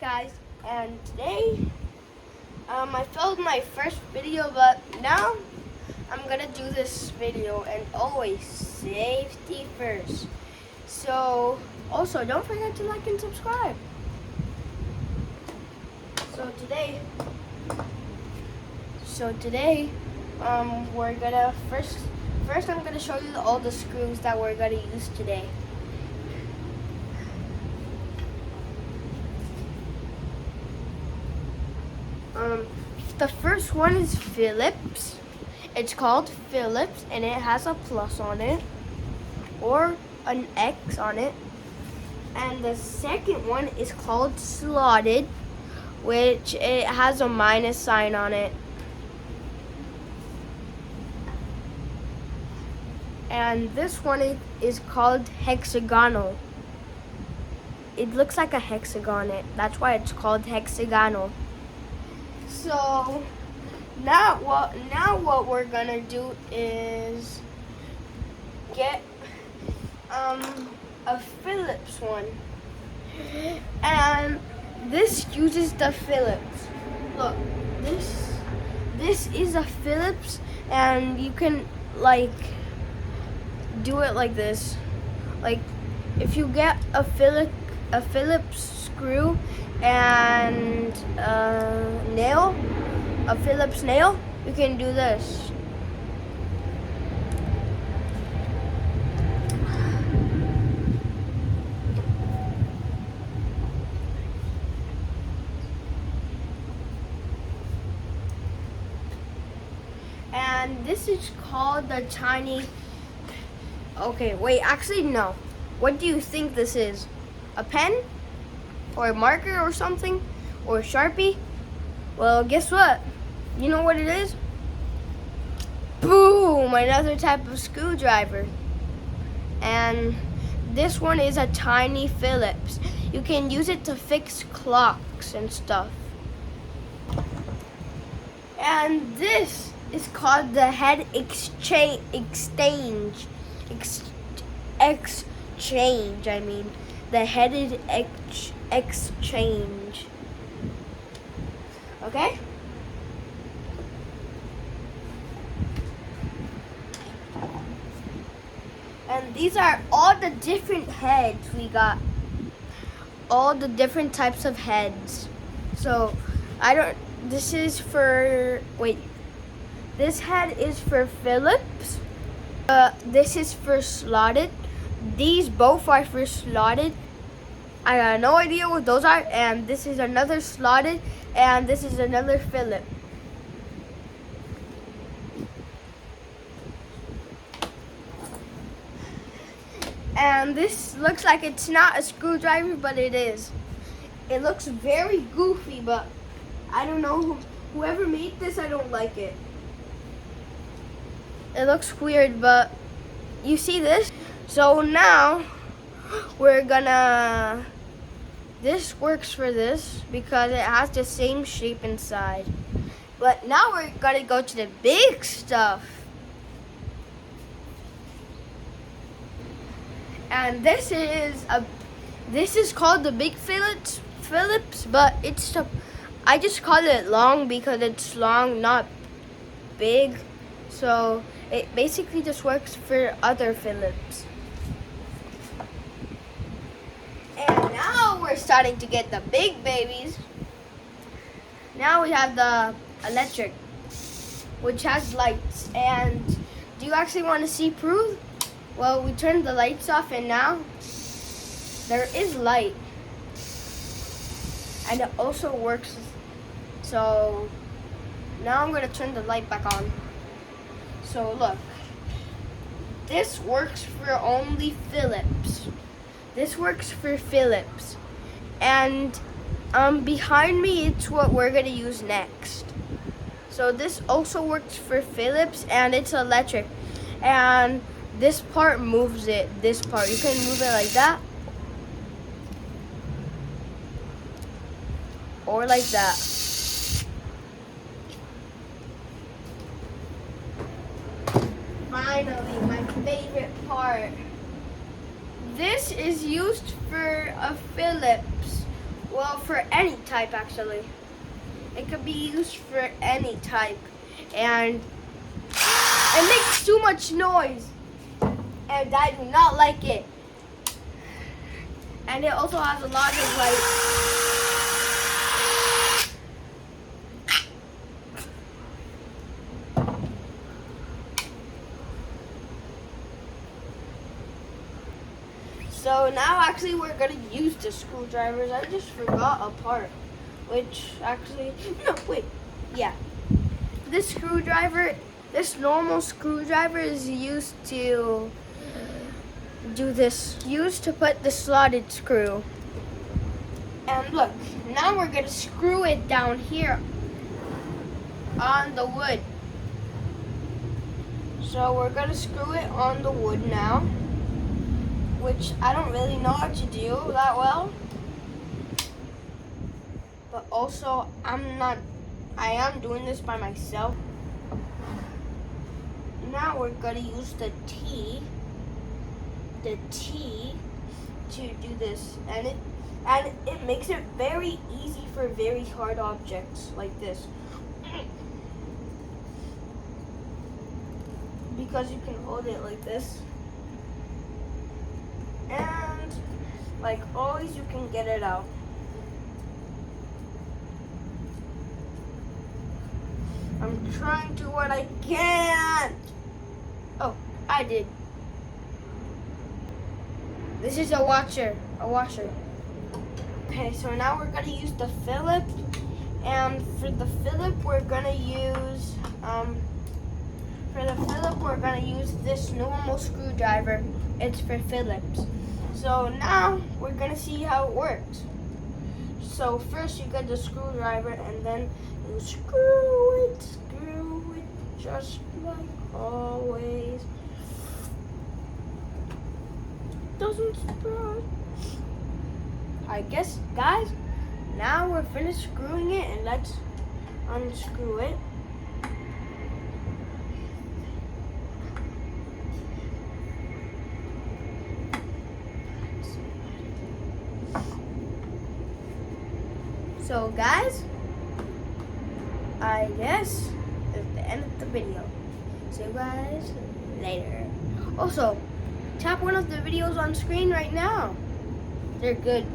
guys, and today I filmed my first video, but now I'm gonna do this video, and always safety first. So also don't forget to like and subscribe. So today we're gonna first I'm gonna show you all the screws that we're gonna use today. The first one is Phillips. It's called Phillips, and it has a plus on it or an X on it. And the second one is called Slotted, which it has a minus sign on it. And this one is called Hexagonal. It looks like a hexagon. That's why it's called hexagonal. So now what we're gonna do is get a Phillips one, and this uses the Phillips. Look, this is a Phillips, and you can like do it like this. Like if you get a Phillips screw and a Phillips nail, you can do this. And this is called the tiny. Okay, wait, actually no. What do you think this is? A pen? Or a marker or something? Or a Sharpie? Well, guess what? You know what it is? Boom! Another type of screwdriver. And this one is a tiny Phillips. You can use it to fix clocks and stuff. And this is called the head exchange. The headed exchange. Okay? And these are all the different heads we got. All the different types of heads. So, this is for, this head is for Phillips. This is for Slotted. These both are for Slotted. I got no idea what those are. And this is another Slotted, and this is another Phillips. And this looks like it's not a screwdriver, but it is. It looks very goofy, but I don't know whoever made this, I don't like it. It looks weird, but you see this? So now we're gonna, this works for this because it has the same shape inside. But now we're gonna go to the big stuff. And this is called the big Phillips, but I just call it long because it's long, not big. So it basically just works for other Phillips. And now we're starting to get the big babies. Now we have the electric, which has lights. And do you actually want to see proof? Well, we turned the lights off, and now there is light. And it also works. So now I'm going to turn the light back on. So look, this works for only Phillips. This works for Phillips. And behind me, it's what we're going to use next. So this also works for Phillips, and it's electric. And this part moves it. This part, you can move it like that. Or like that. Finally, my favorite part. This is used for a Phillips. Well, for any type actually. It could be used for any type, and it makes too much noise, and I do not like it. And it also has a lot of So now actually we're gonna use the screwdrivers. I just forgot a part, which actually, no, wait, yeah. This screwdriver, this normal screwdriver is used to do this, used to put the slotted screw. And look, now we're gonna screw it down here on the wood. So we're gonna screw it on the wood now, which I don't really know how to do that well. But also, I am doing this by myself. Now we're gonna use the T to do this, and it makes it very easy for very hard objects like this. Because you can hold it like this. And like always, you can get it out. I'm trying to what I can. Oh, I did. This is a washer. Okay, so now we're gonna use the Phillips, and for the Phillips we're gonna use this normal screwdriver. It's for Phillips. So now we're gonna see how it works. So first you get the screwdriver, and then you screw it just like always. Doesn't sprout. I guess, guys, now we're finished screwing it, and let's unscrew it. So guys, I guess that's the end of the video. See you guys later. Also, tap one of the videos on screen right now. They're good.